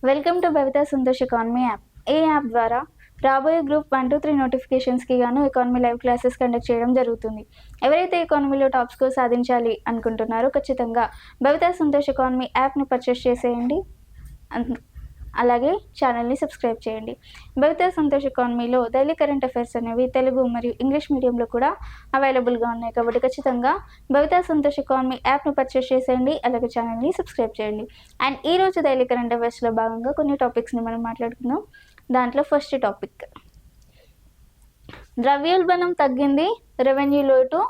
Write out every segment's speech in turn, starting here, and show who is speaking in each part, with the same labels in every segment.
Speaker 1: Welcome to Bhavitha Santosh economy app. ఈ app ద్వారా రాబోయే గ్రూప్ 1, 2, 3 నోటిఫికేషన్స్కి గాను ఎకానమీ లైవ్ క్లాసెస్ కండక్ట్ చేయడం జరుగుతుంది. ఎవరైతే ఎకానమీలో టాప్ స్కోర్ సాధించాలి అనుకుంటున్నారో ఖచ్చితంగా భవిత సంతోష్ ఎకానమీ యాప్ని పర్చేస్ చేసేయండి. అలాగే ఛానల్ని సబ్స్క్రైబ్ చేయండి. భవిత సంతోష్ ఎకానమీలో డైలీ కరెంట్ అఫైర్స్ అనేవి తెలుగు మరియు ఇంగ్లీష్ మీడియంలో కూడా అవైలబుల్గా ఉన్నాయి. కాబట్టి ఖచ్చితంగా భవిత సంతోష్ ఎకానమీ యాప్ని పర్చేస్ చేసేయండి. అలాగే ఛానల్ని సబ్స్క్రైబ్ చేయండి. అండ్ ఈరోజు డైలీ కరెంట్ అఫైర్స్లో భాగంగా కొన్ని టాపిక్స్ని మనం మాట్లాడుకుందాం. దాంట్లో ఫస్ట్ టాపిక్, ద్రవ్యోల్బణం తగ్గింది, రెవెన్యూ లోటు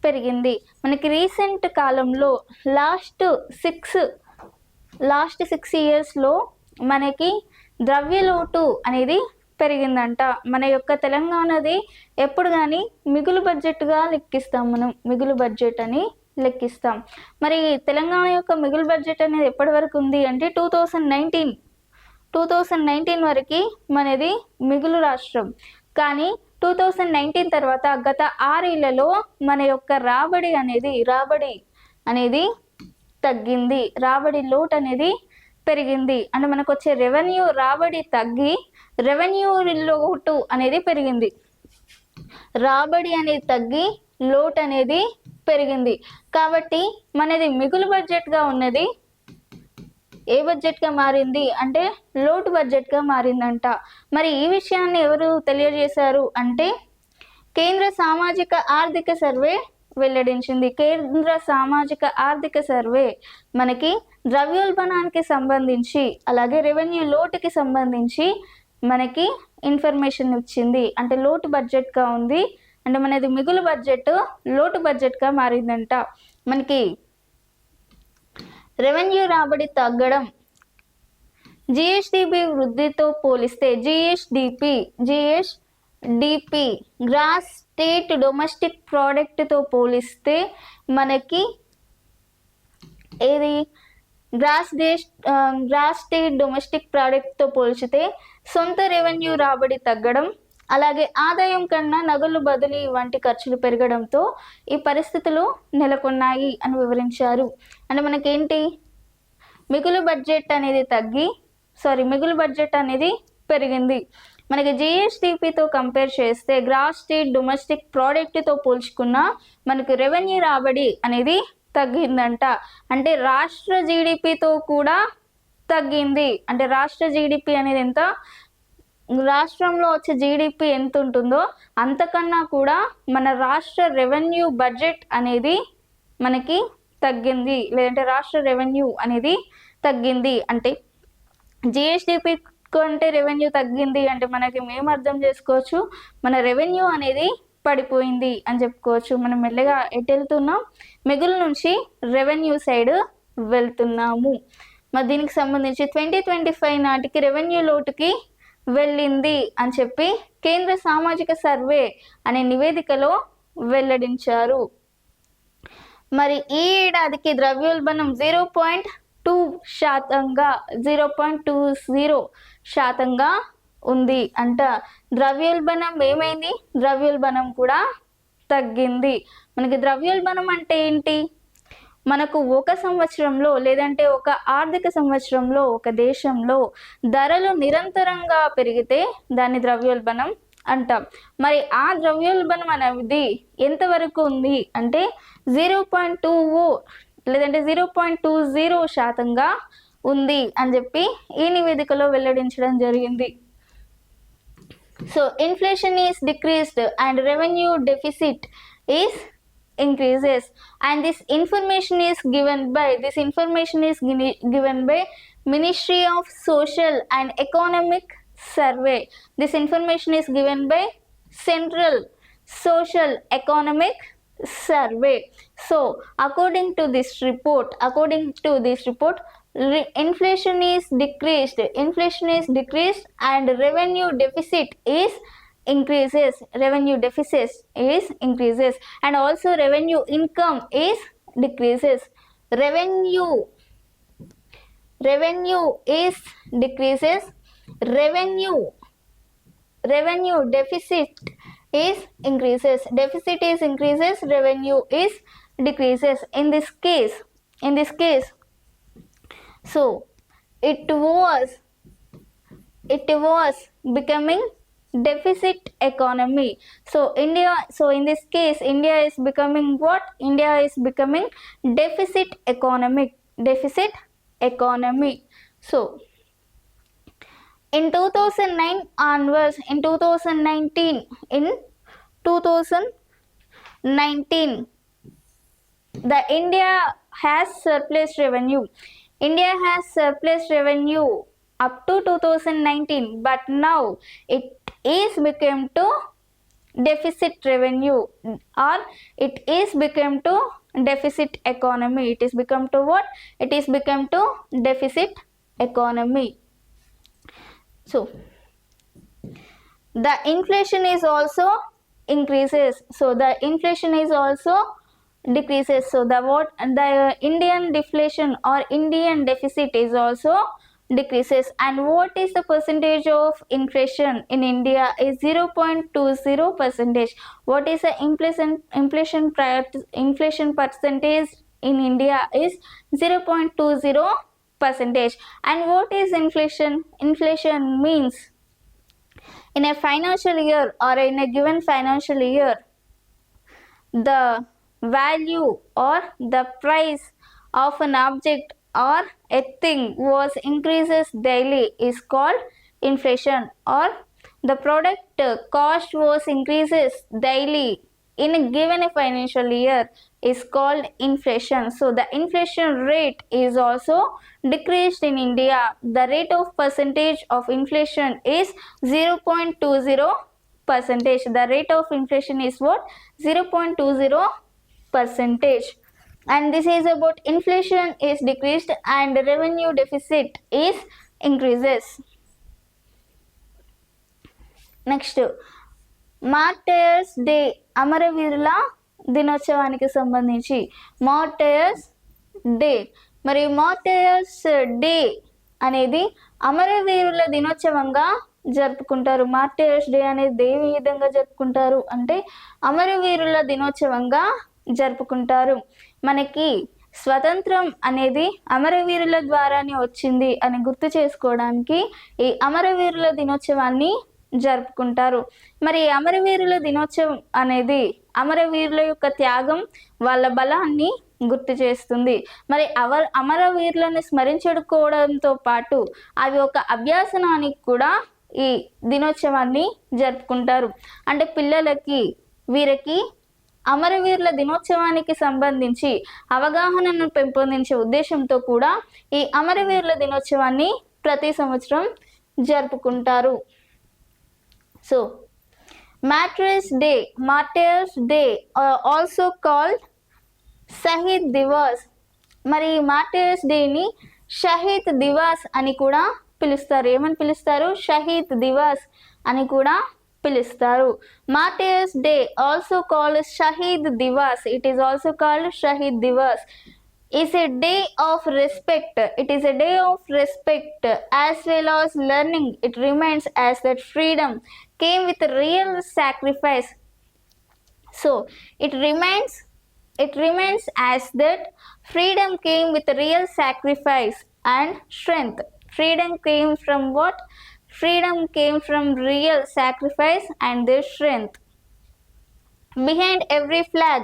Speaker 1: పెరిగింది. మనకి రీసెంట్ కాలంలో లాస్ట్ సిక్స్ ఇయర్స్లో మనకి ద్రవ్య లోటు అనేది పెరిగిందంట. మన యొక్క తెలంగాణది ఎప్పుడు కానీ మిగులు బడ్జెట్గా లెక్కిస్తాం. మనం మిగులు బడ్జెట్ అని లెక్కిస్తాం. మరి తెలంగాణ యొక్క మిగులు బడ్జెట్ అనేది ఎప్పటి వరకు ఉంది అంటే 2019 వరకు మనది మిగులు రాష్ట్రం. కానీ 2019 తర్వాత గత 6 ఏళ్లలో మన యొక్క రాబడి అనేది తగ్గింది. రాబడి లోటు అనేది పెరిగింది. అంటే మనకు వచ్చే రెవెన్యూ రాబడి తగ్గి రెవెన్యూ లోటు అనేది పెరిగింది. రాబడి అనేది తగ్గి లోటు అనేది పెరిగింది. కాబట్టి మనది మిగులు బడ్జెట్గా ఉన్నది ఏ బడ్జెట్గా మారింది అంటే లోటు బడ్జెట్గా మారిందంట. మరి ఈ విషయాన్ని ఎవరు తెలియజేశారు అంటే కేంద్ర సామాజిక ఆర్థిక సర్వే వెల్లడించింది. కేంద్ర సామాజిక ఆర్థిక సర్వే మనకి ద్రవ్యోల్బణానికి సంబంధించి అలాగే రెవెన్యూ లోటుకి సంబంధించి మనకి ఇన్ఫర్మేషన్ ఇచ్చింది. అంటే లోటు బడ్జెట్గా ఉంది, అంటే మనది మిగులు బడ్జెట్ లోటు బడ్జెట్గా మారిందంట. మనకి రెవెన్యూ రాబడి తగ్గడం, జిఎస్డిపి వృద్ధితో పోలిస్తే జిఎస్డిపి గ్రాస్ స్టేట్ డొమెస్టిక్ ప్రోడక్ట్తో పోలిస్తే మనకి ఏది గ్రాస్ స్టేట్ డొమెస్టిక్ ప్రోడక్ట్తో పోల్చితే సొంత రెవెన్యూ రాబడి తగ్గడం, అలాగే ఆదాయం కన్నా నగలు బదిలీ వంటి ఖర్చులు పెరగడంతో ఈ పరిస్థితులు నెలకొన్నాయి అని వివరించారు. అంటే మనకేంటి మిగులు బడ్జెట్ అనేది పెరిగింది. మనకి జిఎస్డిపితో కంపేర్ చేస్తే గ్రాస్ స్టేట్ డొమెస్టిక్ ప్రోడక్ట్తో పోల్చుకున్న మనకు రెవెన్యూ రాబడి అనేది తగ్గిందంట. అంటే రాష్ట్ర జీడిపితో కూడా తగ్గింది. అంటే రాష్ట్ర జీడిపి అనేది ఎంత, రాష్ట్రంలో వచ్చే జీడిపి ఎంత ఉంటుందో అంతకన్నా కూడా మన రాష్ట్ర రెవెన్యూ బడ్జెట్ అనేది మనకి తగ్గింది, లేదంటే రాష్ట్ర రెవెన్యూ అనేది తగ్గింది. అంటే జిఎస్డిపి కంటే రెవెన్యూ తగ్గింది అంటే మనకి మేము అర్థం చేసుకోవచ్చు, మన రెవెన్యూ అనేది పడిపోయింది అని చెప్పుకోవచ్చు. మనం మెల్లగా ఎటు వెళ్తున్నాం, మిగులు నుంచి రెవెన్యూ సైడ్ వెళ్తున్నాము. మరి దీనికి సంబంధించి 2025 నాటికి రెవెన్యూ లోటుకి వెళ్ళింది అని చెప్పి కేంద్ర సామాజిక సర్వే అనే నివేదికలో వెల్లడించారు. మరి ఈ ఏడాదికి ద్రవ్యోల్బణం 0.20% ఉంది అంట. ద్రవ్యోల్బణం ఏమైంది, ద్రవ్యోల్బణం కూడా తగ్గింది. మనకి ద్రవ్యోల్బణం అంటే ఏంటి, మనకు ఒక సంవత్సరంలో లేదంటే ఒక ఆర్థిక సంవత్సరంలో ఒక దేశంలో ధరలు నిరంతరంగా పెరిగితే దాన్ని ద్రవ్యోల్బణం అంటాం. మరి ఆ ద్రవ్యోల్బణం అనేది ఎంతవరకు ఉంది అంటే 0.20 లేదంటే 0.20% ఉంది అని చెప్పి ఈ నివేదికలో వెల్లడించడం జరిగింది. So inflation is decreased and revenue deficit is increases, and this information is given by Ministry of Social and Economic Survey. This information is given by Central Social Economic Survey. So according to this report, inflation is decreased and revenue deficit is increases, and also revenue income is decreases. Revenue is decreases, revenue deficit is increases, revenue is decreases. In this case so it was it was becoming deficit economy. So in this case India is becoming what? India is becoming deficit economy. So in 2009 onwards, in 2019, the India has surplus revenue. India has surplus revenue up to 2019, but now it is become to deficit revenue, or it is become to deficit economy. It is become to what? It is become to deficit economy. So the inflation is also increases, so the inflation is also decreases. So the Indian deflation or Indian deficit is also decreases. And what is the percentage of inflation in India? Is 0.20%. What is the inflation percentage in India? Is 0.20%. And what is inflation? Inflation means in a financial year or in a given financial year, the value or the price of an object or a thing was increases daily is called inflation, or the product cost was increases daily in a given financial year is called inflation. So the inflation rate is also decreased in India. The rate of percentage of inflation is 0.20%. The rate of inflation is what? 0.20%. And this is about inflation is decreased and revenue deficit is increases. Next martyrs day, అమరవీరుల దినోత్సవానికి సంబంధించి martyrs day. మరి martyrs day అనేది అమరవీరుల దినోత్సవంగా జరుపుకుంటారు. Martyrs day అనేది దేని విధంగా జరుపుకుంటారు అంటే అమరవీరుల దినోత్సవంగా జరుపుకుంటారు. మనకి స్వతంత్రం అనేది అమరవీరుల ద్వారానే వచ్చింది అని గుర్తు చేసుకోవడానికి ఈ అమరవీరుల దినోత్సవాన్ని జరుపుకుంటారు. మరి అమరవీరుల దినోత్సవం అనేది అమరవీరుల యొక్క త్యాగం, వాళ్ళ బలాన్ని గుర్తు చేస్తుంది. మరి అమరవీరులను స్మరించుకోవడంతో పాటు అవి ఒక అభ్యాసనానికి కూడా ఈ దినోత్సవాన్ని జరుపుకుంటారు. అంటే పిల్లలకి వీరికి అమరవీరుల దినోత్సవానికి సంబంధించి అవగాహనను పెంపొందించే ఉద్దేశంతో కూడా ఈ అమరవీరుల దినోత్సవాన్ని ప్రతి సంవత్సరం జరుపుకుంటారు. So martyrs day also called Shaheed Diwas. మరి మార్టైర్స్ డేని షహీద్ దివాస్ అని కూడా పిలుస్తారు. ఏమని పిలుస్తారు? షహీద్ దివాస్ అని కూడా పిలుస్తారు. Martyrs day also called Shaheed Diwas. It is also called Shaheed Diwas. is a day of respect. It is a day of respect as well as learning. It reminds us that freedom came with real sacrifice. So it reminds us that freedom came with real sacrifice and strength. Freedom came from what? Freedom came from real sacrifice and their strength. Behind every flag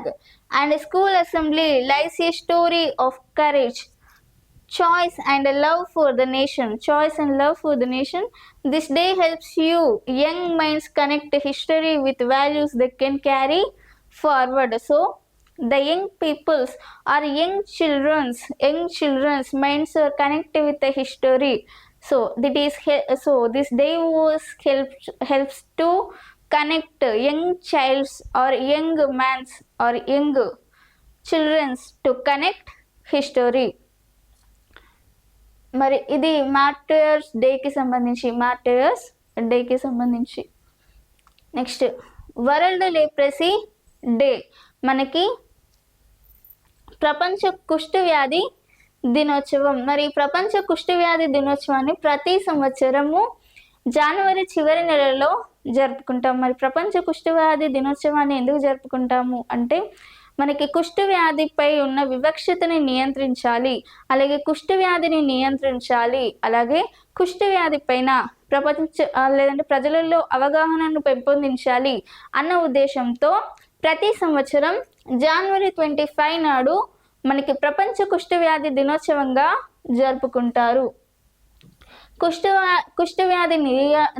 Speaker 1: and school assembly lies a story of courage, choice and love for the nation. This day helps you young minds connect history with values they can carry forward. So the young people's or young children's minds are connected with the history. So this day helps to connect young childs or young man's or young children's to connect history. మరి ఇది martyrs డేకి సంబంధించి. Next world leprosy day. మనకి ప్రపంచ కుష్ఠవ్యాధి దినోత్సవం. మరి ప్రపంచ కుష్ఠవ్యాధి దినోత్సవాన్ని ప్రతి సంవత్సరము జనవరి చివరి నెలలో జరుపుకుంటాం. మరి ప్రపంచ కుష్ఠవ్యాధి దినోత్సవాన్ని ఎందుకు జరుపుకుంటాము అంటే మనకి కుష్ఠవ్యాధిపై ఉన్న వివక్షతని నియంత్రించాలి, అలాగే కుష్ఠవ్యాధిని నియంత్రించాలి, అలాగే కుష్ఠవ్యాధి పైన లేదంటే ప్రజలలో అవగాహనను పెంపొందించాలి అన్న ఉద్దేశంతో ప్రతి సంవత్సరం జనవరి 25 నాడు మనకి ప్రపంచ కుష్ఠవ్యాధి దినోత్సవంగా జరుపుకుంటారు. కుష్ఠవ్యాధి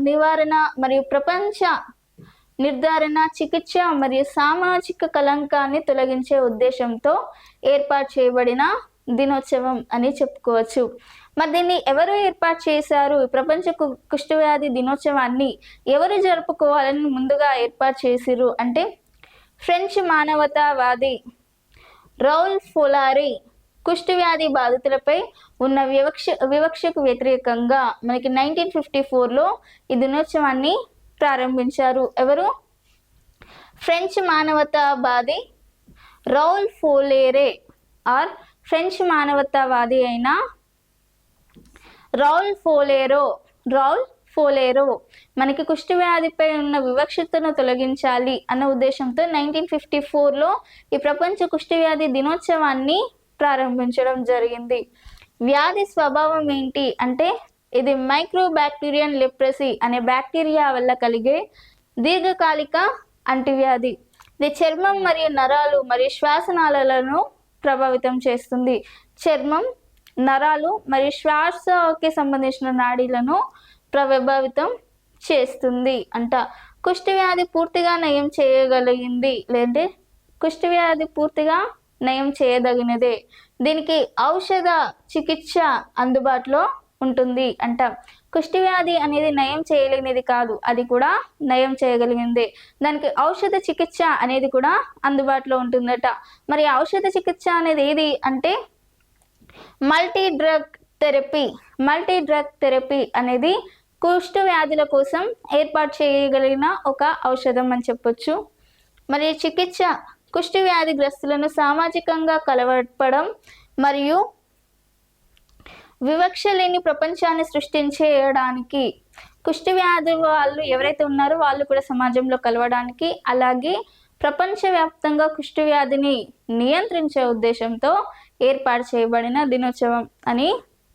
Speaker 1: నివారణ మరియు ప్రపంచ నిర్ధారణ, చికిత్స మరియు సామాజిక కళంకాన్ని తొలగించే ఉద్దేశంతో ఏర్పాటు చేయబడిన దినోత్సవం అని చెప్పుకోవచ్చు. మరి దీన్ని ఎవరు ఏర్పాటు చేశారు? ప్రపంచ కుష్ఠవ్యాధి దినోత్సవాన్ని ఎవరు జరుపుకోవాలని ముందుగా ఏర్పాటు చేసిరు అంటే ఫ్రెంచ్ మానవతావాది రౌల్ ఫోలారీ కుష్ఠవ్యాధి బాధితులపై ఉన్న వివక్షకు వ్యతిరేకంగా మనకి 1954లో ఈ దినోత్సవాన్ని ప్రారంభించారు. ఎవరు? ఫ్రెంచ్ మానవతావాది రౌల్ ఫోలేరే ఆర్ ఫ్రెంచ్ మానవతావాది అయిన రౌల్ ఫోలేరో మనకి కుష్ఠవ్యాధిపై ఉన్న వివక్షతను తొలగించాలి అన్న ఉద్దేశంతో 1954లో ఈ ప్రపంచ కుష్ఠవ్యాధి దినోత్సవాన్ని ప్రారంభించడం జరిగింది. వ్యాధి స్వభావం ఏంటి అంటే ఇది మైక్రోబాక్టీరియన్ లెప్రసీ అనే బ్యాక్టీరియా వల్ల కలిగే దీర్ఘకాలిక అంటువ్యాధి. ఇది చర్మం మరియు నరాలు మరియు శ్వాసనాళాలను ప్రభావితం చేస్తుంది. చర్మం, నరాలు మరియు శ్వాసకి సంబంధించిన నాడీలను ప్రభావితం చేస్తుంది అంట. కుష్ఠవ్యాధి పూర్తిగా నయం చేయగలిగింది లేదంటే కుష్ఠవ్యాధి పూర్తిగా నయం చేయదగినదే. దీనికి ఔషధ చికిత్స అందుబాటులో ఉంటుంది అంట. కుష్ఠవ్యాధి అనేది నయం చేయలేనిది కాదు, అది కూడా నయం చేయగలిగిందే. దానికి ఔషధ చికిత్స అనేది కూడా అందుబాటులో ఉంటుందట. మరి ఔషధ చికిత్స అనేది ఏది అంటే మల్టీ డ్రగ్ థెరపీ అనేది కుష్ఠవ్యాధుల కోసం ఏర్పాటు చేయగలిగిన ఒక ఔషధం అని చెప్పొచ్చు. మరి చికిత్స కుష్ఠవ్యాధిగ్రస్తులను సామాజికంగా కలవడం మరియు వివక్ష లేని ప్రపంచాన్ని సృష్టించేయడానికి, కుష్ఠవ్యాధి వాళ్ళు ఎవరైతే ఉన్నారో వాళ్ళు కూడా సమాజంలో కలవడానికి, అలాగే ప్రపంచవ్యాప్తంగా కుష్ఠవ్యాధిని నియంత్రించే ఉద్దేశంతో ఏర్పాటు చేయబడిన దినోత్సవం అని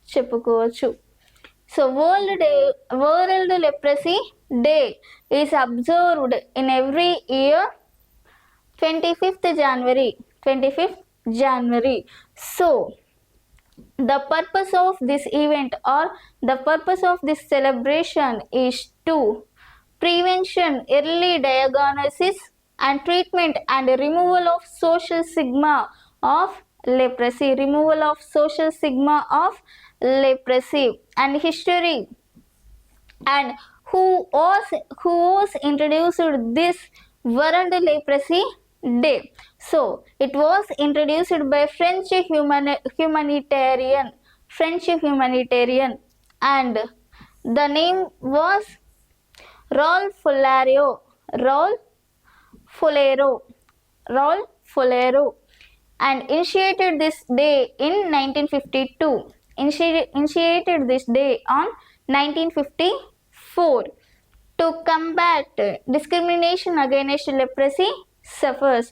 Speaker 1: చెప్పుకోవచ్చు. So world leprosy day is observed in every year 25th January. So the purpose of this event or the purpose of this celebration is to prevention, early diagnosis and treatment and removal of social stigma of leprosy. And history and who was introduced this World Leprosy Day. So it was introduced by French humanitarian and the name was Raoul Folero and initiated this day in 1952. Initiated this day on 1954 to combat discrimination against leprosy sufferers.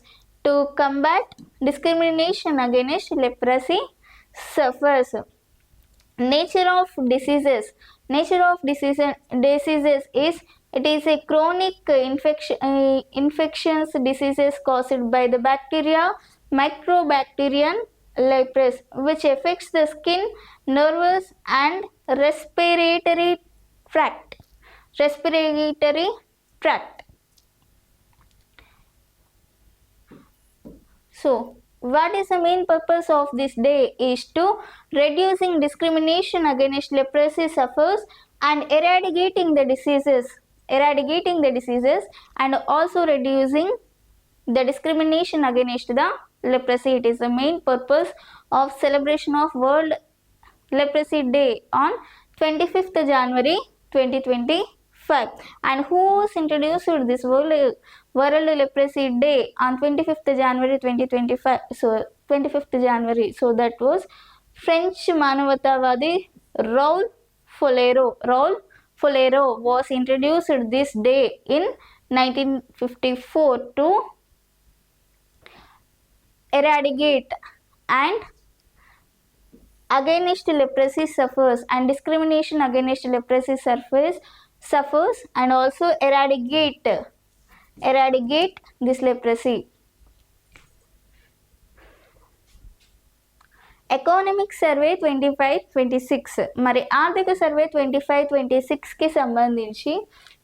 Speaker 1: Nature of diseases is it is a chronic infections diseases caused by the bacteria Microbacterium leprous, which affects the skin, nervous and respiratory tract. So what is the main purpose of this day is to reducing discrimination against leprosy sufferers and eradicating the diseases and also reducing the discrimination against the leprosy. It is the main purpose of celebration of World Leprosy Day on 25th January 2025. And who introduced this World Leprosy Day on 25th January 2025? So 25th January. So that was French Manavatavadi Raoul Folero was introduced this day in 1954 to eradicate and against leprosy suffers and discrimination against leprosy suffers and also eradicate this leprosy. Economic survey 25-26 మరి ఆర్థిక survey 25-26కి సంబంధించి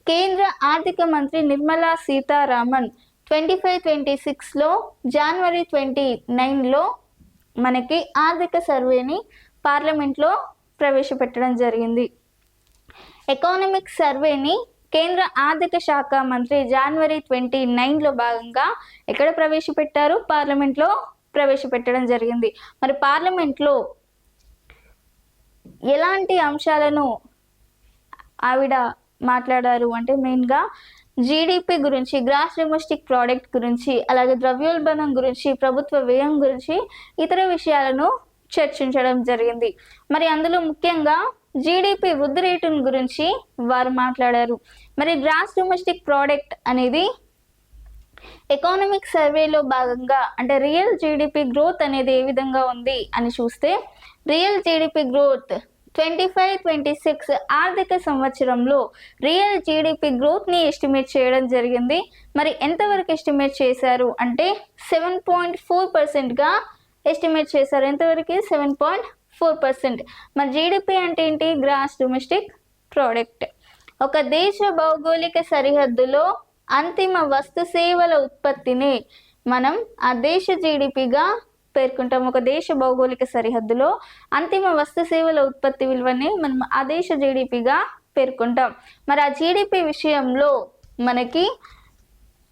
Speaker 1: కేంద్ర ఆర్థిక మంత్రి నిర్మలా సీతారామన్ 25-26లో జనవరి 29లో మనకి ఆర్థిక సర్వేని పార్లమెంట్లో ప్రవేశపెట్టడం జరిగింది. ఎకనామిక్ సర్వేని కేంద్ర ఆర్థిక శాఖ మంత్రి జనవరి 29లో భాగంగా ఎక్కడ ప్రవేశపెట్టారు? పార్లమెంట్లో ప్రవేశపెట్టడం జరిగింది. మరి పార్లమెంట్లో ఎలాంటి అంశాలను ఆవిడ మాట్లాడారు అంటే మెయిన్గా జీడిపి గురించి, గ్రాస్ డొమెస్టిక్ ప్రోడక్ట్ గురించి, అలాగే ద్రవ్యోల్బణం గురించి, ప్రభుత్వ వ్యయం గురించి, ఇతర విషయాలను చర్చించడం జరిగింది. మరి అందులో ముఖ్యంగా జీడిపి వృద్ధి రేటును గురించి వారు మాట్లాడారు. మరి గ్రాస్ డొమెస్టిక్ ప్రోడక్ట్ అనేది ఎకనామిక్ సర్వేలో భాగంగా అంటే రియల్ జీడిపి గ్రోత్ అనేది ఏ విధంగా ఉంది అని చూస్తే రియల్ జీడిపి గ్రోత్ 25-26 ఆర్థిక సంవత్సరంలో రియల్ జీడిపి గ్రోత్ని ఎస్టిమేట్ చేయడం జరిగింది. మరి ఎంతవరకు ఎస్టిమేట్ చేశారు అంటే 7.4%గా ఎస్టిమేట్ చేశారు. ఎంతవరకు? 7.4%. మరి జీడిపి అంటే ఏంటి? Gross domestic product. ఒక దేశ భౌగోళిక సరిహద్దులో అంతిమ వస్తు సేవల ఉత్పత్తిని మనం ఆ దేశ జీడిపిగా పేర్కొంటాం. ఒక దేశ భౌగోళిక సరిహద్దులో అంతిమ వస్తు సేవల ఉత్పత్తి విలువని మనం ఆ దేశ జీడిపిగా పేర్కొంటాం. మరి ఆ జీడిపి విషయంలో మనకి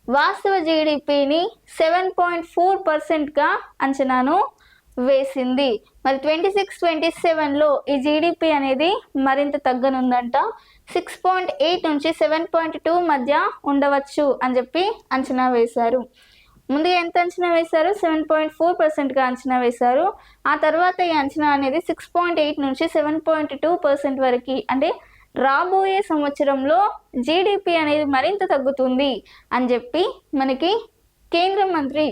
Speaker 1: వాస్తవ జీడిపిని 7.4%గా అంచనాను వేసింది. మరి 26-27లో ఈ జీడిపి అనేది మరింత తగ్గనుందంట. 6.8 నుంచి 7.2 మధ్య ఉండవచ్చు అని చెప్పి అంచనా వేశారు. ముందుగా ఎంత అంచనా వేశారు? 7.4%గా అంచనా వేశారు. ఆ తర్వాత ఈ అంచనా అనేది 6.8 నుంచి 7.2% వరకు అంటే రాబోయే సంవత్సరంలో జీడిపి అనేది మరింత తగ్గుతుంది అని చెప్పి మనకి కేంద్ర మంత్రి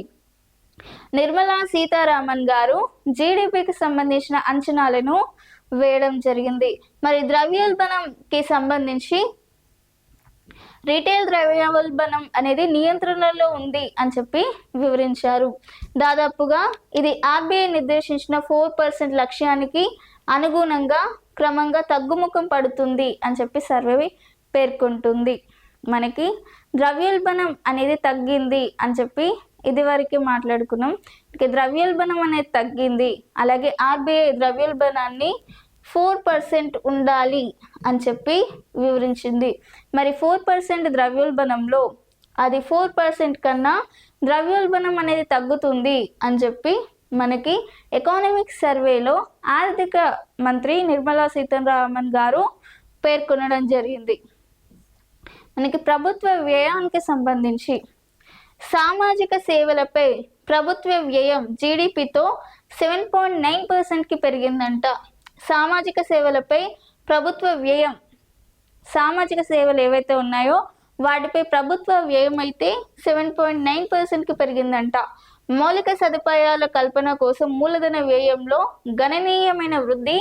Speaker 1: నిర్మలా సీతారామన్ గారు జీడిపికి సంబంధించిన అంచనాలను వేయడం జరిగింది. మరి ద్రవ్యోల్బణంకి సంబంధించి రీటైల్ ద్రవ్యోల్బణం అనేది నియంత్రణలో ఉంది అని చెప్పి వివరించారు. దాదాపుగా ఇది ఆర్బీఐ నిర్దేశించిన 4% లక్ష్యానికి అనుగుణంగా క్రమంగా తగ్గుముఖం పడుతుంది అని చెప్పి సర్వే పేర్కొంటుంది. మనకి ద్రవ్యోల్బణం అనేది తగ్గింది అని చెప్పి ఇదివరకు మాట్లాడుకున్నాం. ఇక ద్రవ్యోల్బణం అనేది తగ్గింది, అలాగే ఆర్బీఐ ద్రవ్యోల్బణాన్ని 4% ఉండాలి అని చెప్పి వివరించింది. మరి 4% ద్రవ్యోల్బణంలో అది 4% కన్నా ద్రవ్యోల్బణం అనేది తగ్గుతుంది అని చెప్పి మనకి ఎకనామిక్ సర్వేలో ఆర్థిక మంత్రి నిర్మలా సీతారామన్ గారు పేర్కొనడం జరిగింది. మనకి ప్రభుత్వ వ్యయానికి సంబంధించి సామాజిక సేవలపై ప్రభుత్వ వ్యయం జీడిపితో 7.9%కి పెరిగిందంట. సామాజిక సేవలపై ప్రభుత్వ వ్యయం, సామాజిక సేవలు ఏవైతే ఉన్నాయో వాటిపై ప్రభుత్వ వ్యయం అయితే 7.9%కి పెరిగిందంట. మౌలిక సదుపాయాల కల్పన కోసం మూలధన వ్యయంలో గణనీయమైన వృద్ధి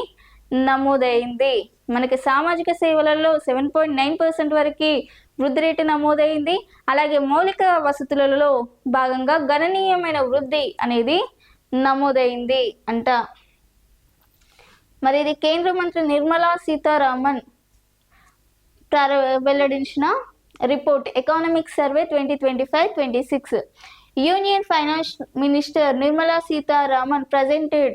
Speaker 1: నమోదైంది. మనకి సామాజిక సేవలలో 7.9% వరకు వృద్ధి రేటు నమోదైంది. అలాగే మౌలిక వసతులలో భాగంగా గణనీయమైన వృద్ధి అనేది నమోదైంది అంట. మరి ఇది కేంద్ర మంత్రి నిర్మలా సీతారామన్ వెల్లడించిన report economic survey 2025-26. Union finance minister Nirmala Sitharaman presented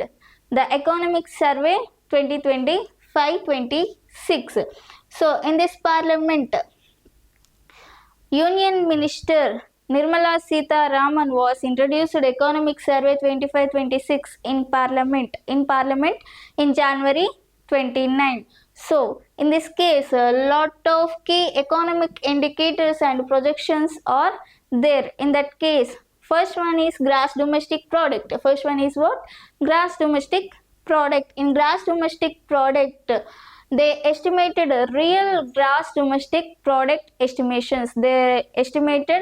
Speaker 1: the economic survey 2025-26. So in this parliament, Union Minister Nirmala Sitharaman was introduced Economic Survey 25-26 in Parliament in January 29. So in this case, a lot of key economic indicators and projections are there. In that case, first one is gross domestic product. First one is what? Gross domestic product. In gross domestic product, they estimated real gross domestic product estimations. They estimated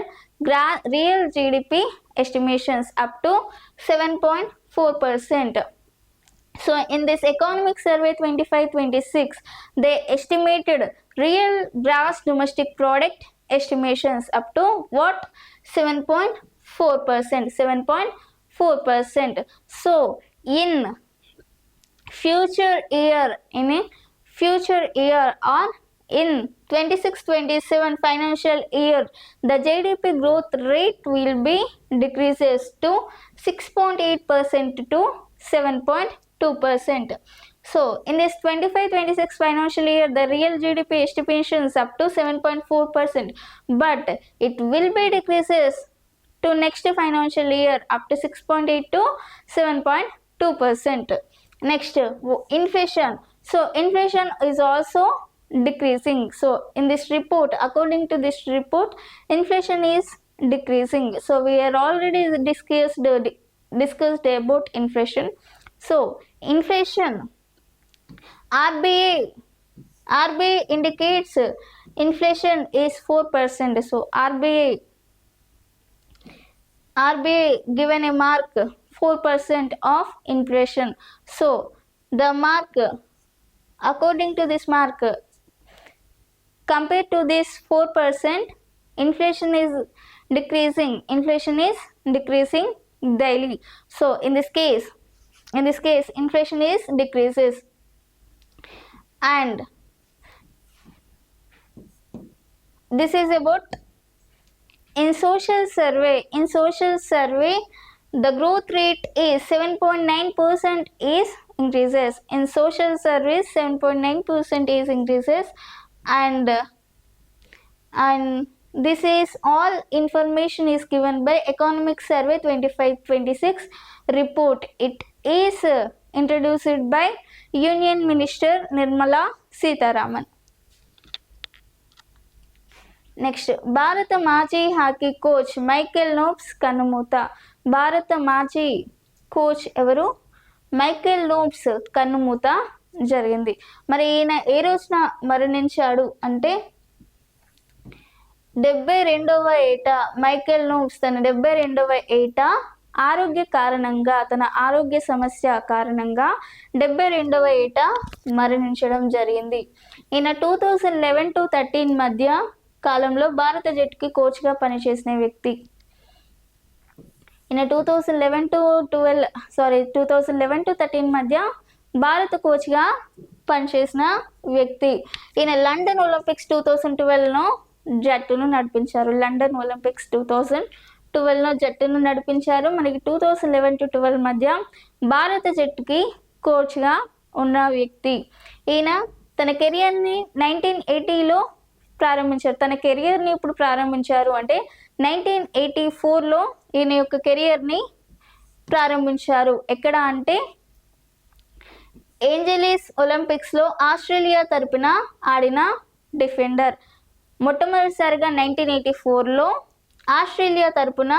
Speaker 1: real GDP estimations up to 7.4%. So in this economic survey 25-26, they estimated real gross domestic product estimations up to what? 7.4%. 7.4%. So in future year, or in 26-27 financial year, the GDP growth rate will be decreases to 6.8% to 7.2%. So in this 25-26 financial year, the real GDP estimations up to 7.4%, but it will be decreases to next financial year up to 6.8 to 7.2%. Next, inflation. So inflation is also decreasing. So in this report, according to this report, inflation is decreasing. So we are already discussed about inflation. So inflation, RBI indicates inflation is 4%. So RBI given a mark 4% of inflation. So the mark, according to this mark, compared to this 4%, inflation is decreasing. Inflation is decreasing daily. So in this case, inflation is decreases. And this is about in social survey, the growth rate is 7.9% is increases. In social survey, 7.9% is increases, and this is all information is given by Economic Survey 25-26 report. It is introduced by Union Minister Nirmala Sitharaman. Next, భారత మాజీ hockey coach Michael knobs కన్నుమూత. భారత మాజీ coach ఎవరు? Michael knobs కన్నుమూత జరిగింది. మరి ఈయన ఏ రోజున మరణించాడు అంటే 72వ ఏట. మైకేల్ నోబ్స్ తన 72వ ఏట ఆరోగ్య కారణంగా, తన ఆరోగ్య సమస్య కారణంగా 72వ ఏట మరణించడం జరిగింది. ఈయన 2011-13 మధ్య కాలంలో భారత జట్టుకి కోచ్గా పనిచేసిన వ్యక్తి. ఈయన 2011-13 మధ్య భారత కోచ్గా పనిచేసిన వ్యక్తి. ఈయన లండన్ ఒలింపిక్స్ 2012లో జట్టును నడిపించారు. లండన్ ఒలింపిక్స్ 2012లో జట్టును నడిపించారు. మనకి 2011-12 మధ్య భారత జట్టుకి కోచ్గా ఉన్న వ్యక్తి. ఈయన తన కెరియర్ని 1980లో ప్రారంభించారు. తన కెరియర్ని ఇప్పుడు ప్రారంభించారు అంటే 1984లో ఈయన యొక్క కెరియర్ని ప్రారంభించారు. ఎక్కడ అంటే ఏంజలీస్ ఒలింపిక్స్లో ఆస్ట్రేలియా తరపున ఆడిన డిఫెండర్. మొట్టమొదటిసారిగా 1984లో ఆస్ట్రేలియా తరపున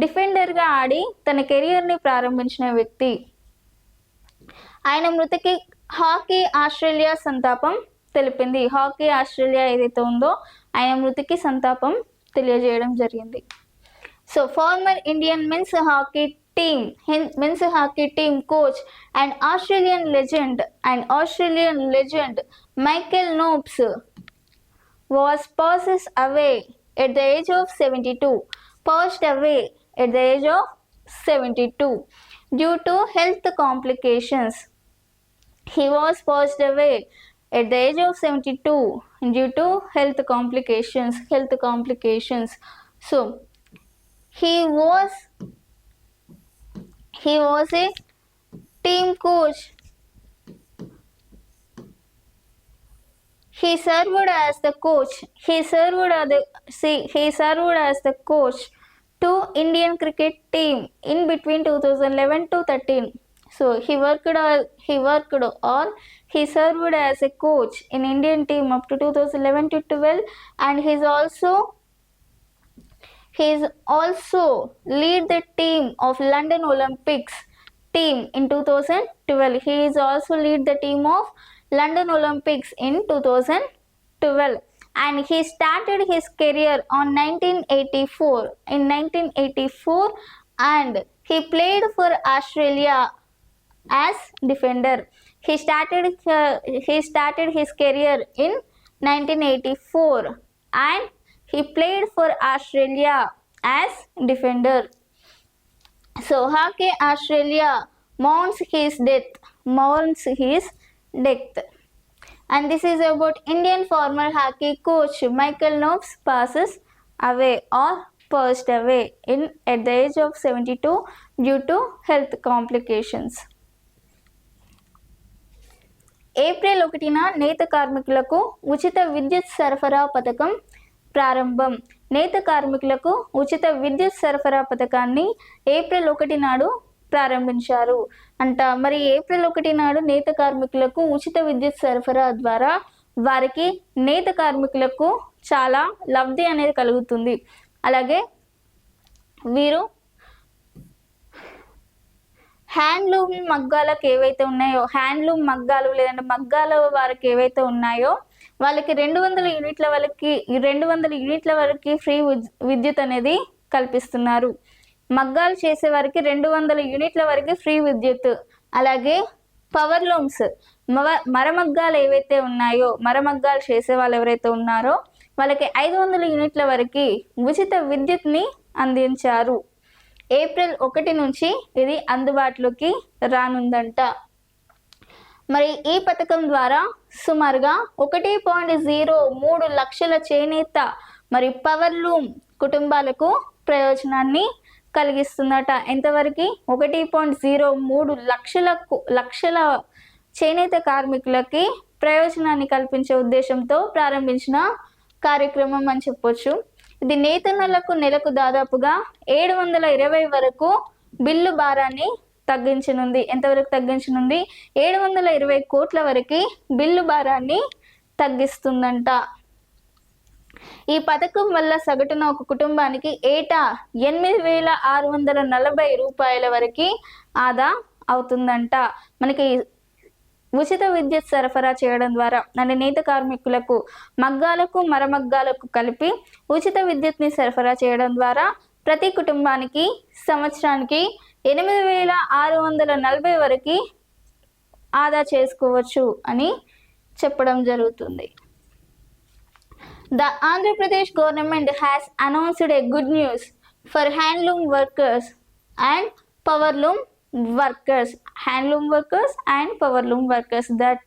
Speaker 1: డిఫెండర్గా ఆడి తన కెరియర్ని ప్రారంభించిన వ్యక్తి. ఆయన మృతికి హాకీ ఆస్ట్రేలియా సంతాపం తెలిపింది. హాకీ ఆస్ట్రేలియా ఏదైతే ఉందో ఆయన మృతికి సంతాపం తెలియజేయడం జరిగింది. So former Indian men's hockey team coach and Australian legend Michael Nobbs was passed away at the age of 72 due to health complications. He was passed away at the age of 72 due to health complications. So he was a team coach. He served as the coach to Indian cricket team in between 2011-13. So he served as a coach in Indian team up to 2011-12, and he's also lead the team of London Olympics team in 2012. He is also lead the team of London Olympics in 2012, and he started his career on 1984 and he played for Australia as defender. He started his career in 1984 and he played for Australia as defender. So Hockey Australia mourns his death. And this is about Indian former hockey coach Michael Knopf passes away or passed away at the age of 72 due to health complications. April 1న నేత కార్మికులకు ఉచిత విద్యుత్ సరఫరా పథకం ప్రారంభం. నేత కార్మికులకు ఉచిత విద్యుత్ సరఫరా పథకాన్ని ఏప్రిల్ 1 నాడు ప్రారంభించారు అంట. మరి ఏప్రిల్ 1 నాడు నేత కార్మికులకు ఉచిత విద్యుత్ సరఫరా ద్వారా వారికి నేత కార్మికులకు చాలా లబ్ధి అనేది కలుగుతుంది. అలాగే వీరు హ్యాండ్లూమ్ మగ్గాలకు ఏవైతే ఉన్నాయో, హ్యాండ్లూమ్ మగ్గాలు లేదంటే మగ్గాల వారికి ఏవైతే ఉన్నాయో వాళ్ళకి 200 యూనిట్ల వరకు ఫ్రీ విద్యుత్ అనేది కల్పిస్తున్నారు. మగ్గాలు చేసే వారికి 200 యూనిట్ల వరకు ఫ్రీ విద్యుత్. అలాగే పవర్ లూమ్స్ మరమగ్గాలు ఏవైతే ఉన్నాయో, మరమగ్గాలు చేసే వాళ్ళు ఎవరైతే ఉన్నారో వాళ్ళకి 500 యూనిట్ల వరకు ఉచిత విద్యుత్ని అందించారు. ఏప్రిల్ 1 నుంచి ఇది అందుబాటులోకి రానుందంట. మరి ఈ పథకం ద్వారా సుమారుగా 1.03 లక్షల చేనేత మరి పవర్ లూమ్ కుటుంబాలకు ప్రయోజనాన్ని కలిగిస్తుందట. ఎంతవరకు? 1.03 లక్షల చేనేత కార్మికులకి ప్రయోజనాన్ని కల్పించే ఉద్దేశంతో ప్రారంభించిన కార్యక్రమం అని చెప్పొచ్చు. ఇది నేతన్నలకు నెలకు దాదాపుగా 720 వరకు బిల్లు భారాన్ని తగ్గించనుంది. ఎంతవరకు తగ్గించనుంది? 720 కోట్ల వరకు బిల్లు భారాన్ని తగ్గిస్తుందంట. ఈ పథకం వల్ల సగటున ఒక కుటుంబానికి ఏటా 8,640 రూపాయల వరకు ఆదా అవుతుందంట. మనకి ఉచిత విద్యుత్ సరఫరా చేయడం ద్వారా అంటే నేత కార్మికులకు మగ్గాలకు మరమగ్గాలకు కలిపి ఉచిత విద్యుత్ని సరఫరా చేయడం ద్వారా ప్రతి కుటుంబానికి సంవత్సరానికి 8,640 వరకు ఆదా చేసుకోవచ్చు అని చెప్పడం జరుగుతుంది. The Andhra Pradesh government has announced a good news for handloom workers and powerloom workers. That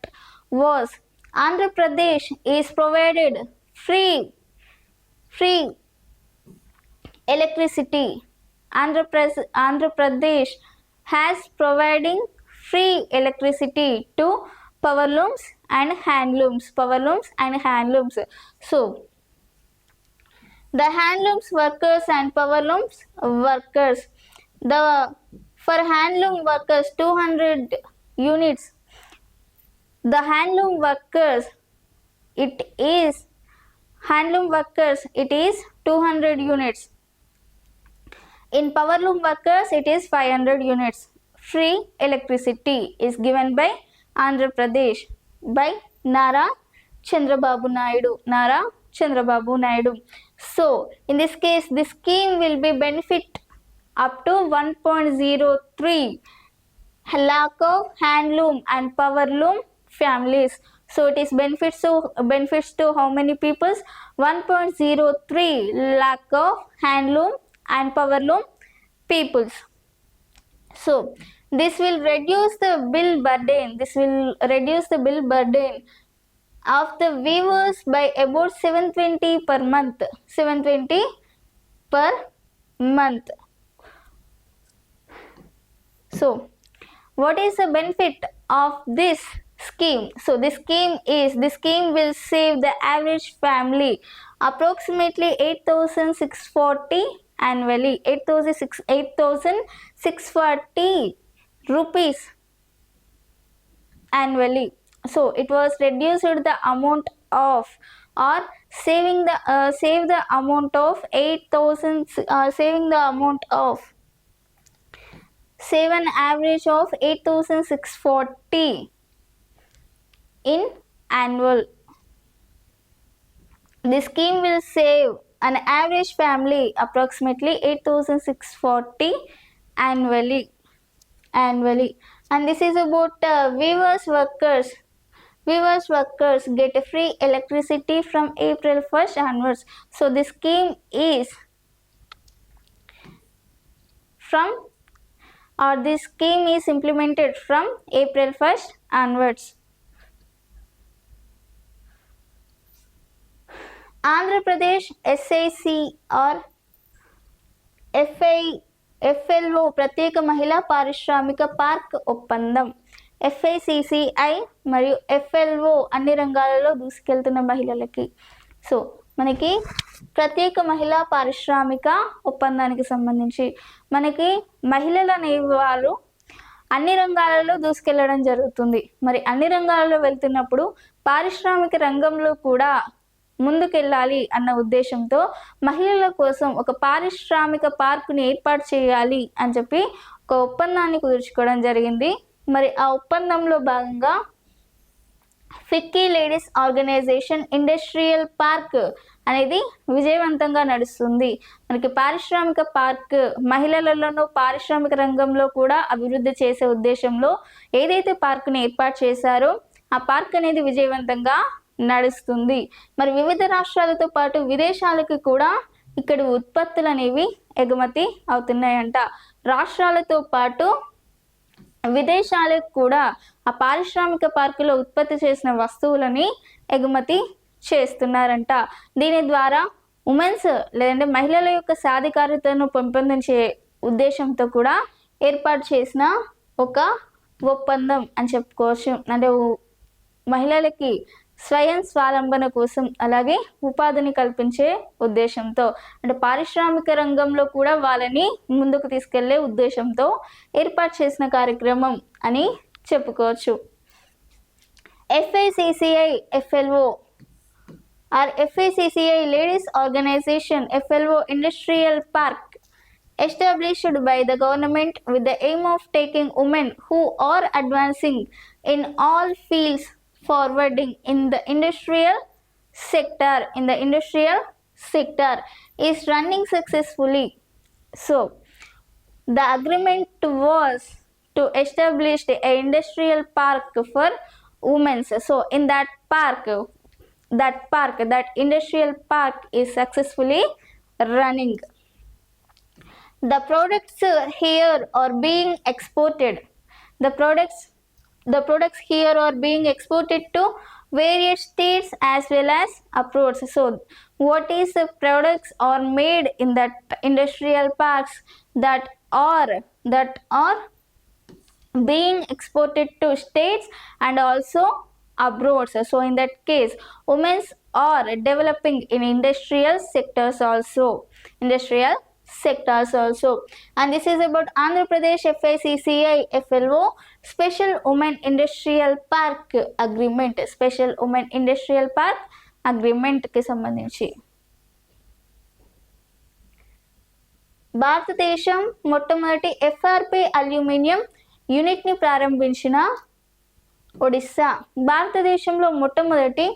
Speaker 1: was Andhra Pradesh is provided free electricity. Andhra Pradesh has providing free electricity to powerlooms and handlooms. So the handlooms workers and powerlooms workers, for handloom workers 200 units. The handloom workers it is 200 units. In powerloom workers it is 500 units. Free electricity is given by Andhra Pradesh by Nara Chandrababu Naidu. So in this case this scheme will be benefit up to 1.03 lakh of handloom and powerloom families. So it is benefits to how many people? 1.03 lakh of handloom and powerloom peoples. So this will reduce the bill burden of the weavers by about 720 per month. So what is the benefit of this scheme? So this scheme will save the average family approximately 8,640 annually. 8,640 rupees annually. So it was reduced the amount of or saving the amount of 8,000 save an average of 8,640 in annual. This scheme will save an average family approximately 8,640 annually. And this is about weavers workers. Weavers workers get free electricity from April 1st onwards. So this scheme is this scheme is implemented from April 1st onwards. Andhra Pradesh SIC or FLO ప్రత్యేక మహిళా పారిశ్రామిక park ఒప్పందం. FICCI మరియు FLO అన్ని రంగాలలో దూసుకెళ్తున్న మహిళలకి. So మనకి ప్రత్యేక మహిళా పారిశ్రామిక ఒప్పందానికి సంబంధించి మనకి మహిళలు అనేవాళ్ళు అన్ని రంగాలలో దూసుకెళ్ళడం జరుగుతుంది. మరి అన్ని రంగాలలో వెళ్తున్నప్పుడు పారిశ్రామిక రంగంలో కూడా ముందుకెళ్ళాలి అన్న ఉద్దేశంతో మహిళల కోసం ఒక పారిశ్రామిక పార్కుని ఏర్పాటు చేయాలి అని చెప్పి ఒక ఒప్పందాన్ని కుదుర్చుకోవడం జరిగింది. మరి ఆ ఒప్పందంలో భాగంగా FICCI ladies organisation industrial park అనేది విజయవంతంగా నడుస్తుంది. మనకి పారిశ్రామిక పార్క్ మహిళలలోనూ పారిశ్రామిక రంగంలో కూడా అభివృద్ధి చేసే ఉద్దేశంలో ఏదైతే పార్కుని ఏర్పాటు చేశారో ఆ పార్క్ అనేది విజయవంతంగా నడుస్తుంది. మరి వివిధ రాష్ట్రాలతో పాటు విదేశాలకు కూడా ఇక్కడి ఉత్పత్తులు అనేవి ఎగుమతి అవుతున్నాయంట. రాష్ట్రాలతో పాటు విదేశాలకు కూడా ఆ పారిశ్రామిక పార్కులో ఉత్పత్తి చేసిన వస్తువులని ఎగుమతి చేస్తున్నారంట. దీని ద్వారా ఉమెన్స్ లేదంటే మహిళల యొక్క సాధికారతను పెంపొందించే ఉద్దేశంతో కూడా ఏర్పాటు చేసిన ఒక ఒప్పందం అని చెప్పుకోవచ్చు. అంటే మహిళలకి స్వయం స్వావలంబన కోసం అలాగే ఉపాధిని కల్పించే ఉద్దేశంతో అంటే పారిశ్రామిక రంగంలో కూడా వాళ్ళని ముందుకు తీసుకెళ్లే ఉద్దేశంతో ఏర్పాటు చేసిన కార్యక్రమం అని చెప్పుకోవచ్చు. FICCI FLO or FICCI Ladies Organization FLO Industrial Park established by the government with the aim of taking women who are advancing in all fields forwarding in the industrial sector is running successfully. So the agreement was to establish an industrial park for women. So in that industrial park is successfully running. The products here are being exported. The products here are being exported to various states as well as abroad. So what is the products are made in that industrial parks that are being exported to states and also abroad. So in that case women are developing in industrial sectors also. And this is about Andhra Pradesh FICCI FLO Special Women Industrial Park Agreement. Special Women Industrial Park Agreement కి సంబంధించి భారతదేశం మొట్టమొదటి FRP aluminium unit ని ప్రారంభించిన ఒడిస్సా. భారతదేశంలో మొట్టమొదటి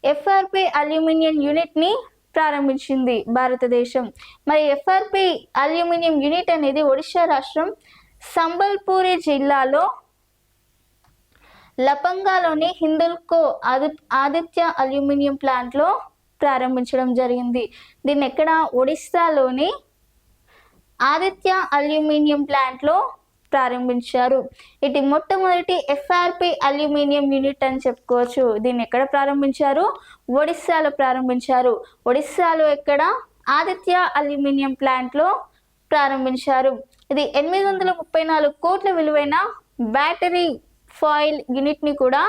Speaker 1: FRP aluminium unit ని ప్రారంభించింది భారతదేశం. మరి FRP అల్యూమినియం యూనిట్ అనేది ఒడిశా రాష్ట్రం సంబల్పూరి జిల్లాలో లపంగాలోని హిందుల్కో ఆదిత్య అల్యూమినియం ప్లాంట్లో ప్రారంభించడం జరిగింది. దీన్ని ఎక్కడ ఒడిస్సాలోని ఆదిత్య అల్యూమినియం ప్లాంట్లో ప్రారంభించారు. ఇది మొట్టమొదటి FRP అల్యూమినియం యూనిట్ అని చెప్పుకోవచ్చు. దీన్ని ఎక్కడ ప్రారంభించారు? ఒడిస్సాలో ప్రారంభించారు. ఒడిస్సాలో ఎక్కడ? ఆదిత్య అల్యూమినియం ప్లాంట్లో ప్రారంభించారు. ఇది 834 కోట్ల విలువైన బ్యాటరీ ఫాయిల్ యూనిట్ ని కూడా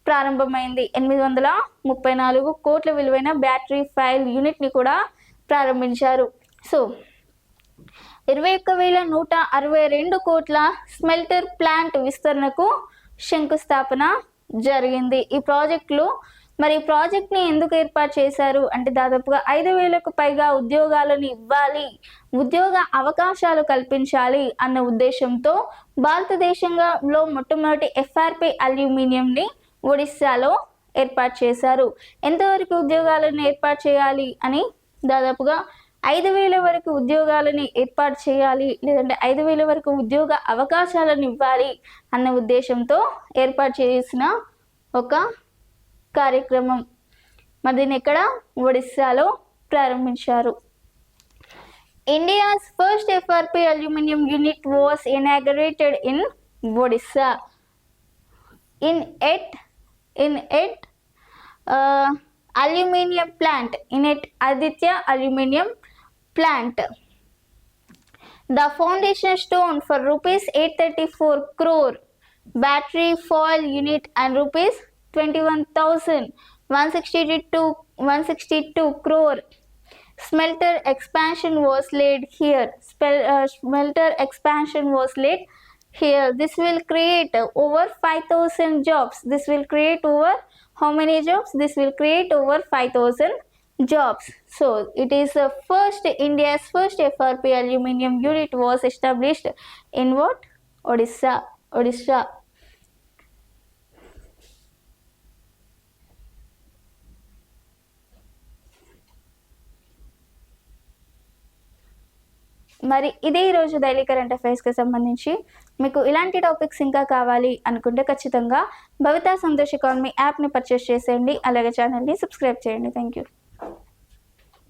Speaker 1: ప్రారంభమైంది. 834 కోట్ల విలువైన బ్యాటరీ ఫాయిల్ యూనిట్ ని కూడా ప్రారంభించారు. సో 21,162 కోట్ల స్మెల్టర్ ప్లాంట్ విస్తరణకు శంకుస్థాపన జరిగింది. ఈ ప్రాజెక్ట్ని ఎందుకు ఏర్పాటు చేశారు అంటే దాదాపుగా 5,000కు పైగా ఉద్యోగాలను ఇవ్వాలి, ఉద్యోగ అవకాశాలు కల్పించాలి అన్న ఉద్దేశంతో భారతదేశంలో మొట్టమొదటి FRP అల్యూమినియంని ఒడిస్సాలో ఏర్పాటు చేశారు. ఎంతవరకు ఉద్యోగాలను ఏర్పాటు చేయాలి అని దాదాపుగా 5,000 వరకు ఉద్యోగాలని ఏర్పాటు చేయాలి, లేదంటే 5,000 వరకు ఉద్యోగ అవకాశాలను ఇవ్వాలి అన్న ఉద్దేశంతో ఏర్పాటు చేసిన ఒక కార్యక్రమం. మరి దీన్ని ఎక్కడ? ఒడిస్సాలో ప్రారంభించారు. India's first FRP aluminum unit was inaugurated in Odisha. In it aluminum plant, in it Aditya aluminum plant. The foundation stone for rupees 834 crore battery foil unit and rupees 21,162 crore smelter expansion was laid here. Smelter expansion was laid here. This will create over 5,000 jobs. This will create over how many jobs? This will create over 5,000 jobs. So it is the first, India's first FRP aluminum unit was established in what? Odisha. మరి ఇదే ఈరోజు daily current అఫైర్స్కి సంబంధించి. మీకు ఇలాంటి topics ఇంకా కావాలి అనుకుంటే ఖచ్చితంగా భవితా సంతోష్ ఎకానమీ యాప్ని పర్చేస్ చేసేయండి, అలాగే ఛానల్ని సబ్స్క్రైబ్ చేయండి. Thank you.